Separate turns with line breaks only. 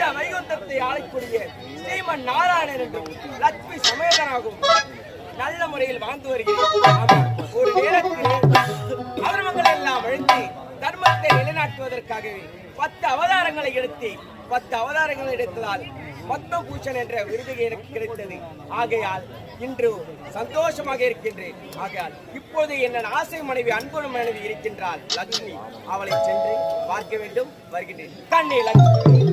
இந்த வைகுந்தத்தை ஆளக்கூடிய ஸ்ரீமன் நாராயணன் என்றும் லட்சுமி சமேதனாகவும் நல்ல முறையில் வாழ்ந்து வருகிறேன். ஒரு நேரத்தில் அவர்மங்களை எல்லாம் அழைத்து தர்மத்தை நிலைநாட்டுவதற்காகவே 10 அவதாரங்களை எடுத்து 10 அவதாரங்களை எடுத்ததால் பத்மபூஷன் என்ற விருது எனக்கு கிடைத்தது. ஆகையால் இன்று சந்தோஷமாக இருக்கின்றேன். ஆகையால் இப்போது என்ன ஆசை மனைவி அன்பு மனைவி இருக்கின்றாள் லட்சுமி. அவளை சென்று பார்க்க வேண்டும். வருகின்றேன். கண்ணே லட்சுமி.